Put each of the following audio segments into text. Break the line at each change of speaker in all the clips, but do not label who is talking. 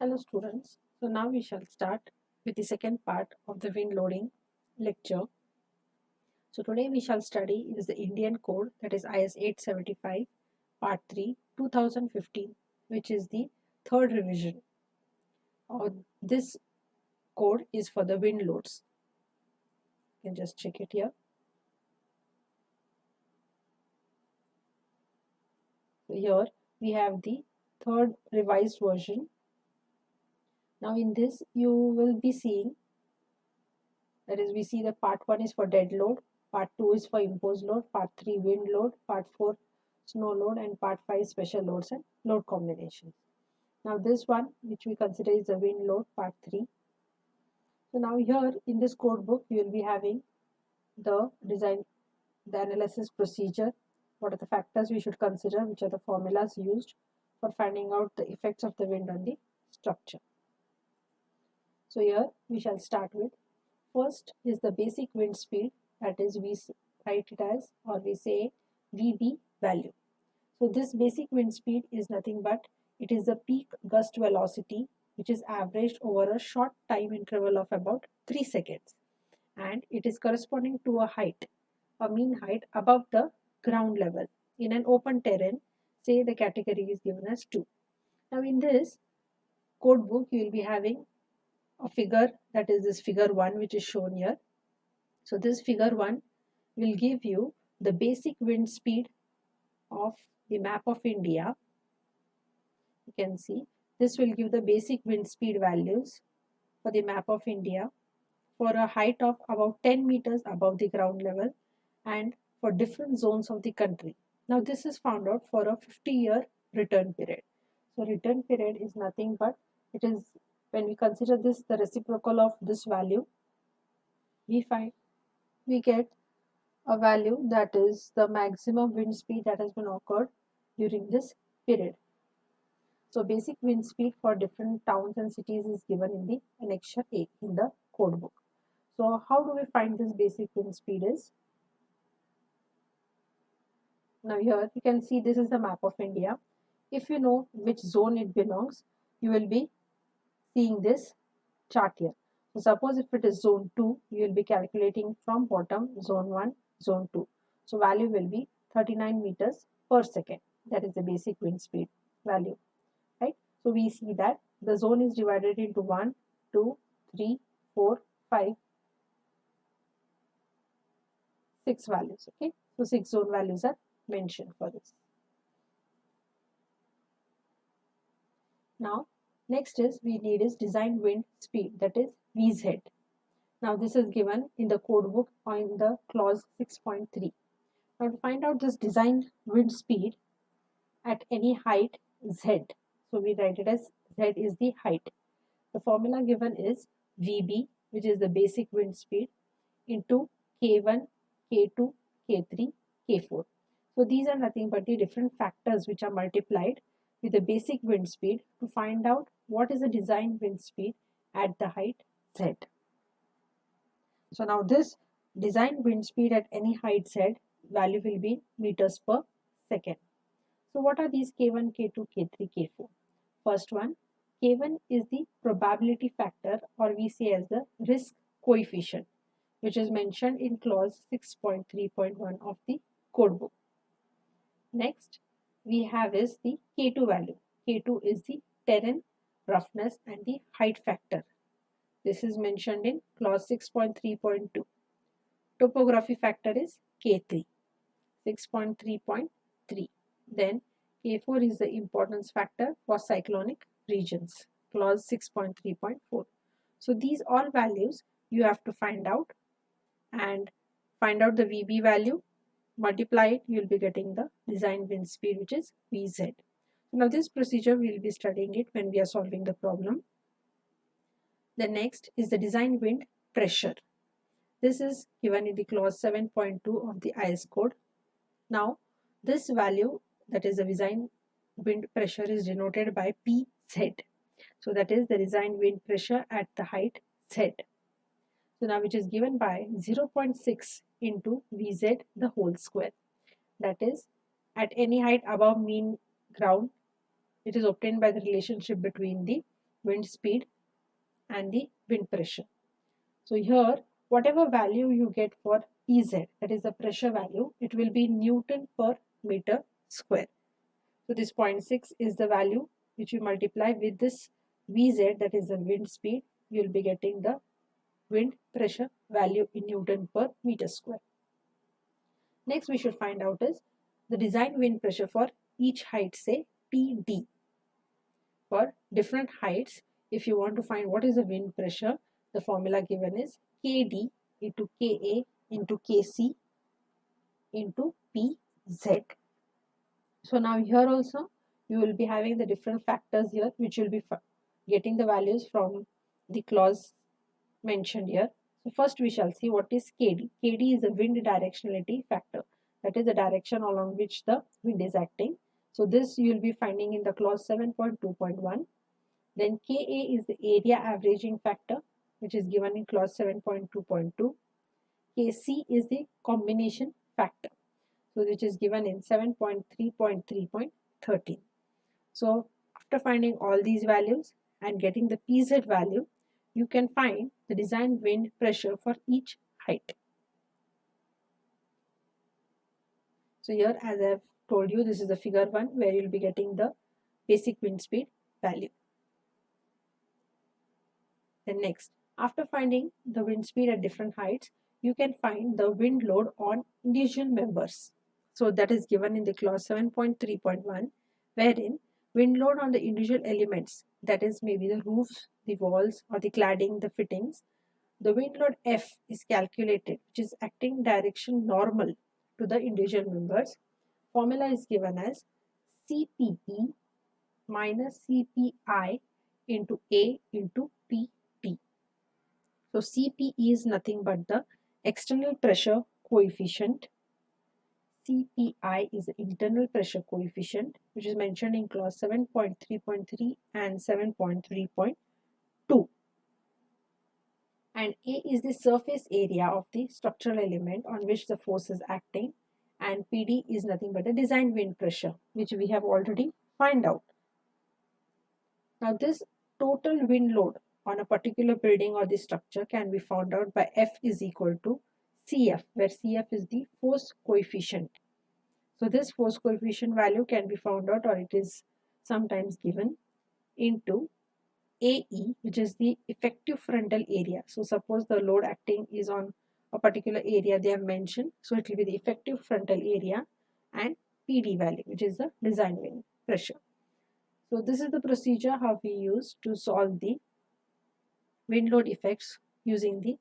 Hello students, so now we shall start with the second part of the wind loading lecture. So today we shall study is the Indian code, that is IS 875 part 3 2015, which is the third revision. This code is for the wind loads. You can just check it here. So here we have the third revised version. Now in this you will be seeing, that is, we see the part 1 is for dead load, part 2 is for imposed load, part 3 wind load, part 4 snow load, and part 5 special loads and load combinations. Now this one which we consider is the wind load, part 3. So now here in this code book you will be having the design, the analysis procedure, what are the factors we should consider, which are the formulas used for finding out the effects of the wind on the structure. So here we shall start with, first is the basic wind speed, that is we write it as, or we say VB value. So this basic wind speed is nothing but it is the peak gust velocity which is averaged over a short time interval of about 3 seconds, and it is corresponding to a height, a mean height above the ground level in an open terrain. Say the category is given as 2. Now in this code book you will be having a figure, that is this figure 1 which is shown here. So this figure 1 will give you the basic wind speed of the map of India. You can see this will give the basic wind speed values for the map of India for a height of about 10 meters above the ground level and for different zones of the country. Now this is found out for a 50-year return period. So return period is nothing but, it is, when we consider this the reciprocal of this value, we get a value that is the maximum wind speed that has been occurred during this period. So basic wind speed for different towns and cities is given in the annexure A in the code book. So how do we find this basic wind speed is? Now here you can see this is the map of India. If you know which zone it belongs, you will be seeing this chart here. So suppose if it is zone 2, you will be calculating from bottom zone 1, zone 2. So value will be 39 meters per second. That is the basic wind speed value, right? So we see that the zone is divided into 1, 2, 3, 4, 5, 6 values. Okay, so 6 zone values are mentioned for this. Now next is we need is design wind speed, that is VZ. Now this is given in the code book or in the clause 6.3. Now to find out this design wind speed at any height Z, so we write it as Z is the height. The formula given is VB, which is the basic wind speed, into K1, K2, K3, K4. So these are nothing but the different factors which are multiplied with the basic wind speed to find out what is the design wind speed at the height Z. So now this design wind speed at any height Z value will be meters per second. So what are these K1, K2, K3, K4? First one, K1 is the probability factor, or we say as the risk coefficient, which is mentioned in clause 6.3.1 of the code book. Next we have is the K2 value. K2 is the terrain roughness and the height factor. This is mentioned in clause 6.3.2. Topography factor is K3, 6.3.3. Then K4 is the importance factor for cyclonic regions, clause 6.3.4. So these all values you have to find out, and find out the VB value, multiply it, you will be getting the design wind speed, which is VZ. Now this procedure we will be studying it when we are solving the problem. The next is the design wind pressure. This is given in the clause 7.2 of the IS code. Now this value, that is the design wind pressure, is denoted by PZ. So that is the design wind pressure at the height Z. So now which is given by 0.6 into Vz the whole square. That is, at any height above mean ground, it is obtained by the relationship between the wind speed and the wind pressure. So here, whatever value you get for PZ, that is the pressure value, it will be Newton per meter square. So this 0.6 is the value which you multiply with this Vz, that is the wind speed, you will be getting the wind pressure value in Newton per meter square. Next we should find out is the design wind pressure for each height, say TD. For different heights, if you want to find what is the wind pressure, the formula given is KD into KA into KC into PZ. So now here also you will be having the different factors here which will be getting the values from the clause mentioned here. So first we shall see what is KD. KD is the wind directionality factor. That is the direction along which the wind is acting. So this you will be finding in the clause 7.2.1. Then Ka is the area averaging factor which is given in clause 7.2.2. Kc is the combination factor, so which is given in 7.3.3.13. So after finding all these values and getting the Pz value, you can find the design wind pressure for each height. So here, as I have told you, this is the figure 1 where you will be getting the basic wind speed value. Then next, after finding the wind speed at different heights, you can find the wind load on individual members. So that is given in the clause 7.3.1, wherein wind load on the individual elements, that is maybe the roofs, the walls or the cladding, the fittings, the wind load F is calculated, which is acting direction normal to the individual members. Formula is given as CPE minus CPI into A into PT. So CPE is nothing but the external pressure coefficient. CPI is the internal pressure coefficient, which is mentioned in clause 7.3.3 and 7.3.2. And A is the surface area of the structural element on which the force is acting, and PD is nothing but the design wind pressure, which we have already found out. Now this total wind load on a particular building or the structure can be found out by F is equal to CF, where CF is the force coefficient. So this force coefficient value can be found out, or it is sometimes given, into AE, which is the effective frontal area. So suppose the load acting is on a particular area they have mentioned, so it will be the effective frontal area, and PD value, which is the design wind pressure. So this is the procedure how we use to solve the wind load effects using the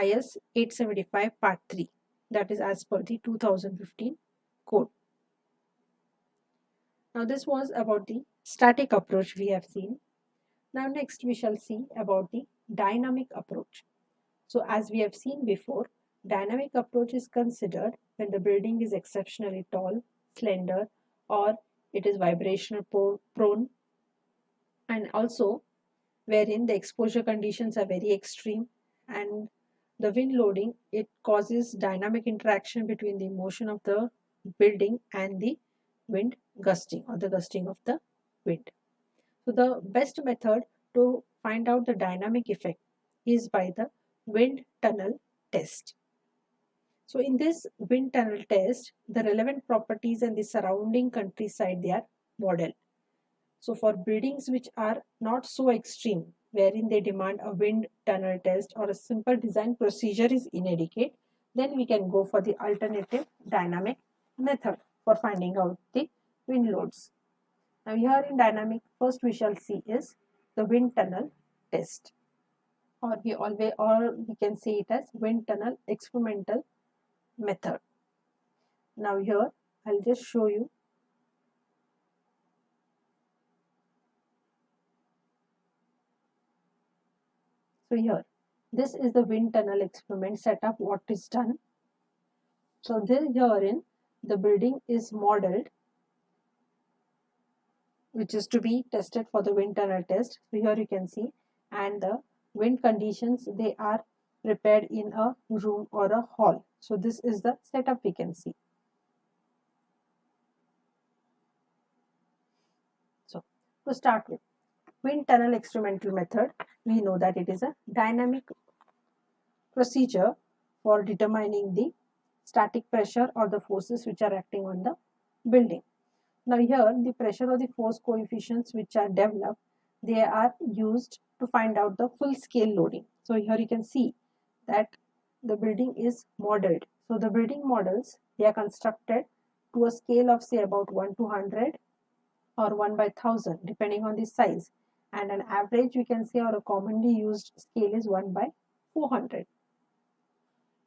IS 875 part 3, that is as per the 2015 code. Now this was about the static approach we have seen. Now next we shall see about the dynamic approach. So as we have seen before, dynamic approach is considered when the building is exceptionally tall, slender, or it is vibrational prone, and also wherein the exposure conditions are very extreme, and the wind loading, it causes dynamic interaction between the motion of the building and the wind gusting or the gusting of the wind. So the best method to find out the dynamic effect is by the wind tunnel test. So in this wind tunnel test, the relevant properties and the surrounding countryside, they are modeled. So for buildings which are not so extreme, wherein they demand a wind tunnel test or a simple design procedure is inadequate, then we can go for the alternative dynamic method for finding out the wind loads. Now here in dynamic, first we shall see is the wind tunnel test, or we can say it as wind tunnel experimental method. Now here I'll just show you. So here, this is the wind tunnel experiment setup, what is done. So this herein, the building is modeled, which is to be tested for the wind tunnel test. So here you can see, and the wind conditions, they are prepared in a room or a hall. So this is the setup we can see. So to start with, wind tunnel experimental method, we know that it is a dynamic procedure for determining the static pressure or the forces which are acting on the building. Now here the pressure or the force coefficients which are developed, they are used to find out the full scale loading. So here you can see that the building is modeled. So the building models, they are constructed to a scale of say about 1 to 100 or 1 by 1000 depending on the size, and an average we can say or a commonly used scale is 1 by 400.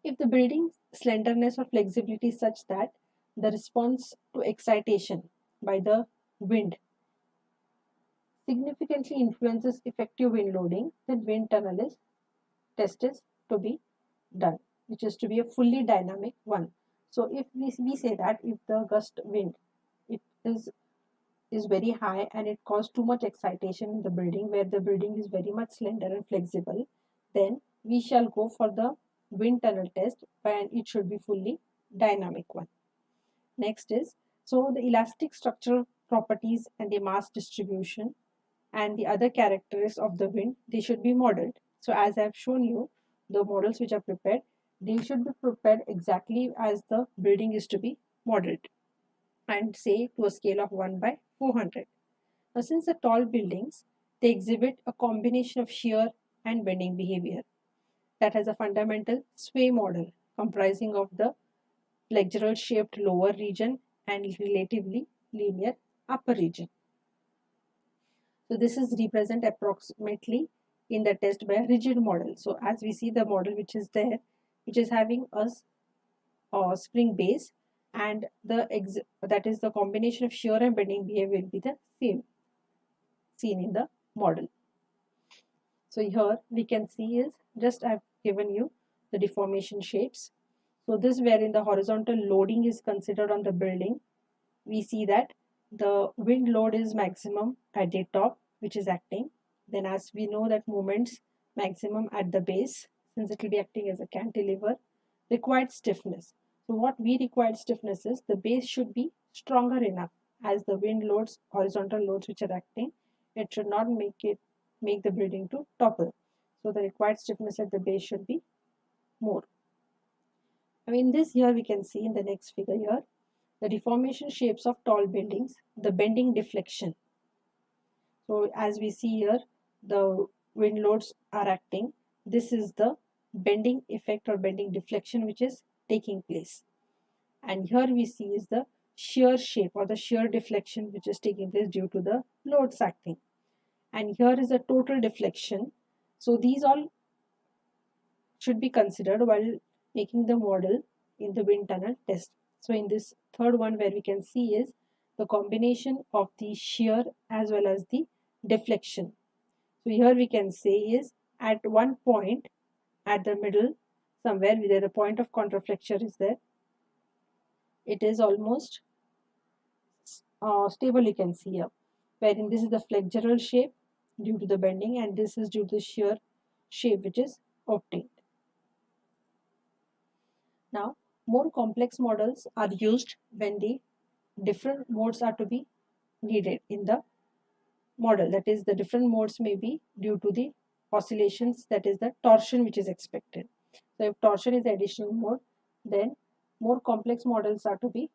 If the building's slenderness or flexibility is such that the response to excitation by the wind significantly influences effective wind loading, then wind tunnel test is to be done, which is to be a fully dynamic one. So if we say that if the gust wind it is very high and it caused too much excitation in the building where the building is very much slender and flexible, then we shall go for the wind tunnel test and it should be fully dynamic one. Next is, so the elastic structural properties and the mass distribution and the other characteristics of the wind, they should be modeled. So as I have shown you, the models which are prepared, they should be prepared exactly as the building is to be modeled and say to a scale of 1 by 400. Now since the tall buildings, they exhibit a combination of shear and bending behavior that has a fundamental sway model comprising of the flexural shaped lower region and relatively linear upper region. So this is represent approximately in the test by a rigid model. So as we see the model which is there, which is having a spring base, and that is the combination of shear and bending behavior will be the same seen in the model. So here we can see is just I have given you the deformation shapes. So this wherein the horizontal loading is considered on the building, we see that the wind load is maximum at the top which is acting. Then as we know that moments maximum at the base, since it will be acting as a cantilever, required stiffness. So what we required stiffness is the base should be stronger enough as the wind loads, horizontal loads which are acting, it should not make the building to topple. So the required stiffness at the base should be more. I mean this here we can see in the next figure here, the deformation shapes of tall buildings, the bending deflection. So as we see here, the wind loads are acting. This is the bending effect or bending deflection which is taking place. And here we see is the shear shape or the shear deflection which is taking place due to the loads acting. And here is the total deflection. So these all should be considered while making the model in the wind tunnel test. So in this third one where we can see is the combination of the shear as well as the deflection. So here we can say is at one point at the middle somewhere where the point of contraflexure is there, it is almost stable you can see here, wherein this is the flexural shape due to the bending and this is due to the shear shape which is obtained. Now more complex models are used when the different modes are to be needed in the model, that is the different modes may be due to the oscillations, that is the torsion which is expected. So if torsion is the additional mode, then more complex models are to be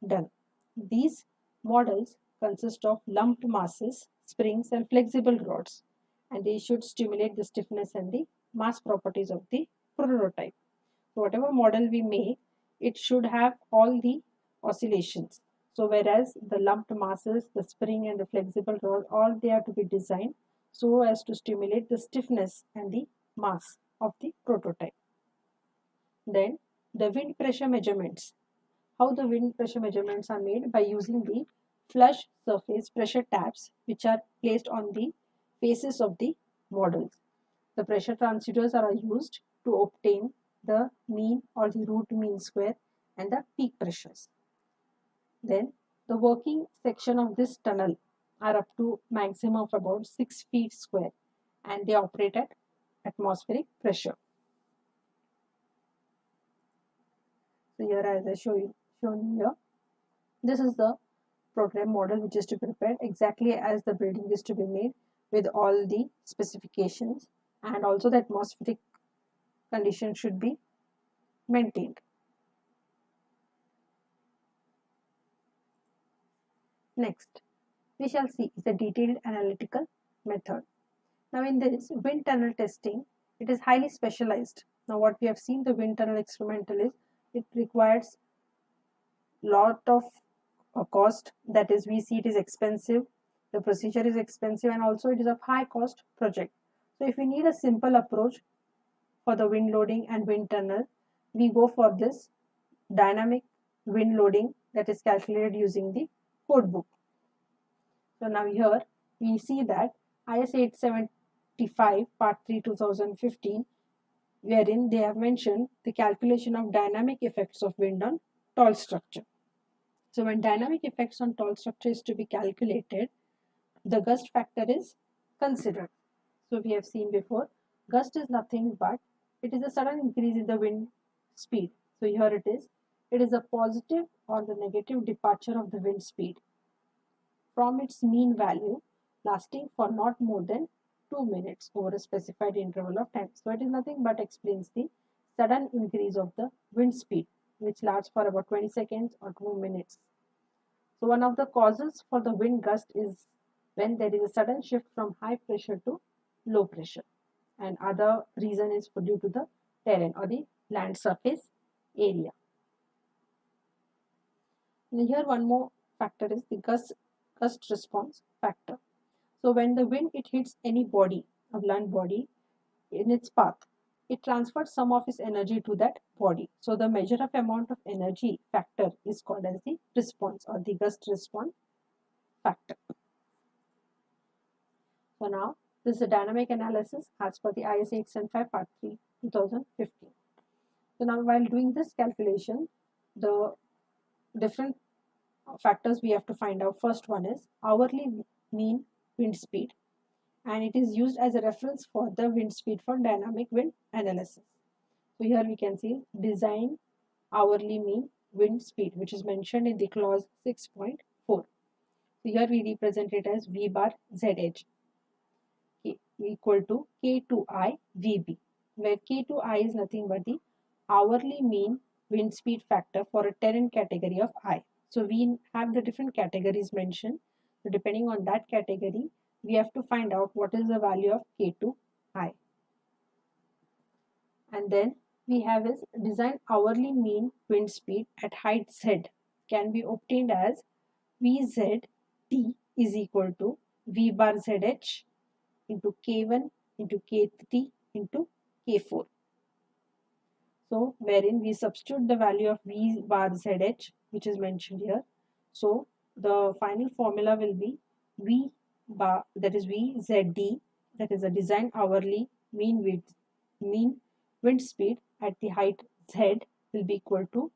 done. These models consist of lumped masses, springs and flexible rods, and they should stimulate the stiffness and the mass properties of the prototype. So whatever model we make, it should have all the oscillations. So whereas the lumped masses, the spring and the flexible rod, all they are to be designed so as to stimulate the stiffness and the mass of the prototype. Then the wind pressure measurements. How the wind pressure measurements are made? By using the flush surface pressure taps which are placed on the faces of the models. The pressure transducers are used to obtain the mean or the root mean square and the peak pressures. Then the working section of this tunnel are up to maximum of about 6 feet square and they operate at atmospheric pressure. So here as I shown here, this is the prototype model which is to be prepared exactly as the building is to be made with all the specifications, and also the atmospheric condition should be maintained. Next, we shall see is a detailed analytical method. Now in this wind tunnel testing, it is highly specialized. Now what we have seen the wind tunnel experimental is, it requires lot of cost, that is we see it is expensive, the procedure is expensive, and also it is a high cost project. So if we need a simple approach for the wind loading and wind tunnel, we go for this dynamic wind loading that is calculated using the code book. So now here we see that IS 875 part 3 2015, wherein they have mentioned the calculation of dynamic effects of wind on tall structure. So when dynamic effects on tall structure is to be calculated, the gust factor is considered. So we have seen before, gust is nothing but it is a sudden increase in the wind speed. So here it is a positive or the negative departure of the wind speed from its mean value lasting for not more than 2 minutes over a specified interval of time. So it is nothing but explains the sudden increase of the wind speed, which lasts for about 20 seconds or 2 minutes. So one of the causes for the wind gust is when there is a sudden shift from high pressure to low pressure, and other reason is due to the terrain or the land surface area. And here one more factor is the gust response factor. So when the wind it hits any body, a blunt body, in its path, it transfers some of its energy to that body. So the measure of amount of energy factor is called as the response or the gust response factor. So now this is a dynamic analysis as per the IS 875 part 3 2015. So now while doing this calculation, the different factors we have to find out. First one is hourly mean wind speed, and it is used as a reference for the wind speed for dynamic wind analysis. So here we can see design hourly mean wind speed, which is mentioned in the clause 6.4. So here we represent it as V bar ZH equal to K2I VB, where K2I is nothing but the hourly mean wind speed factor for a terrain category of I. So we have the different categories mentioned. So depending on that category, we have to find out what is the value of K2I. And then we have is design hourly mean wind speed at height Z can be obtained as VZT is equal to V bar ZH into K1 into K3 into K4. So wherein we substitute the value of V bar ZH, which is mentioned here. So the final formula will be V bar, that is VZD, that is a design hourly mean wind speed at the height Z will be equal to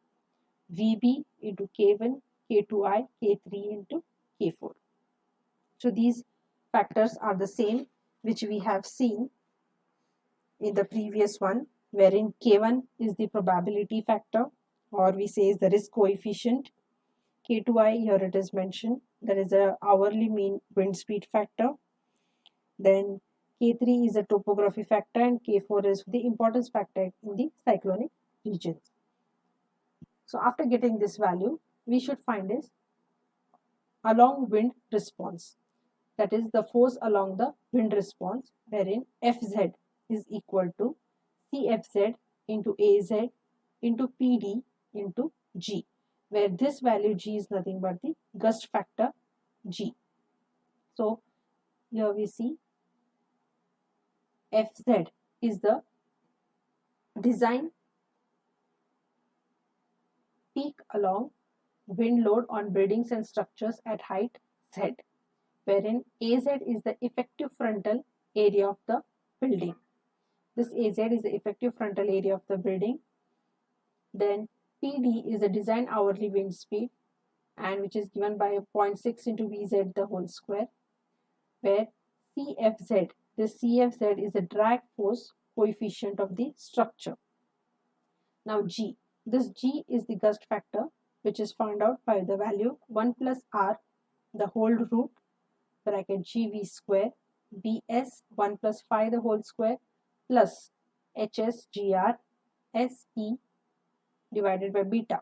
VB into K1, K2I, K3 into K4. So these factors are the same which we have seen in the previous one, wherein K1 is the probability factor, or we say is the risk coefficient. K2I, here it is mentioned, that is a hourly mean wind speed factor. Then K3 is a topography factor, and K4 is the importance factor in the cyclonic regions. So after getting this value, we should find is along wind response, that is the force along the wind response, wherein Fz is equal to Cfz into Az into Pd into G, where this value G is nothing but the gust factor G. So here we see Fz is the design peak along wind load on buildings and structures at height Z, wherein Az is the effective frontal area of the building. This Az is the effective frontal area of the building. Then Pd is the design hourly wind speed, and which is given by 0.6 into Vz the whole square, where Cfz, this Cfz is the drag force coefficient of the structure. Now G, this G is the gust factor, which is found out by the value 1 plus R the whole root bracket GV square Bs 1 plus phi the whole square plus Hs gr Se divided by beta.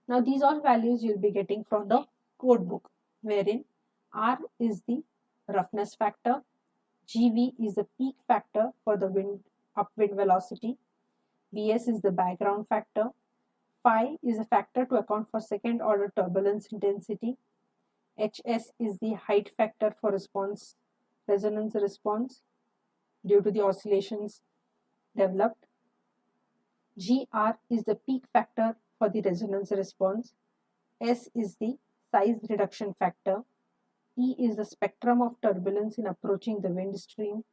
Now these all values you'll be getting from the code book, wherein R is the roughness factor, Gv is the peak factor for the upwind velocity, Bs is the background factor, phi is a factor to account for second order turbulence intensity, Hs is the height factor for resonance response due to the oscillations developed, Gr is the peak factor for the resonance response, S is the size reduction factor, E is the spectrum of turbulence in approaching the wind stream,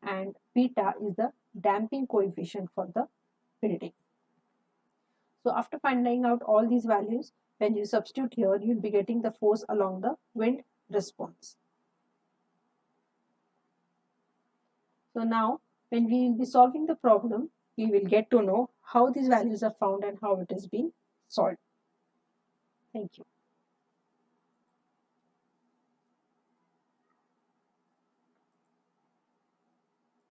and beta is the damping coefficient for the building. So after finding out all these values, when you substitute here, you'll be getting the force along the wind response. So now when we will be solving the problem, we will get to know how these values are found and how it is being solved. Thank you.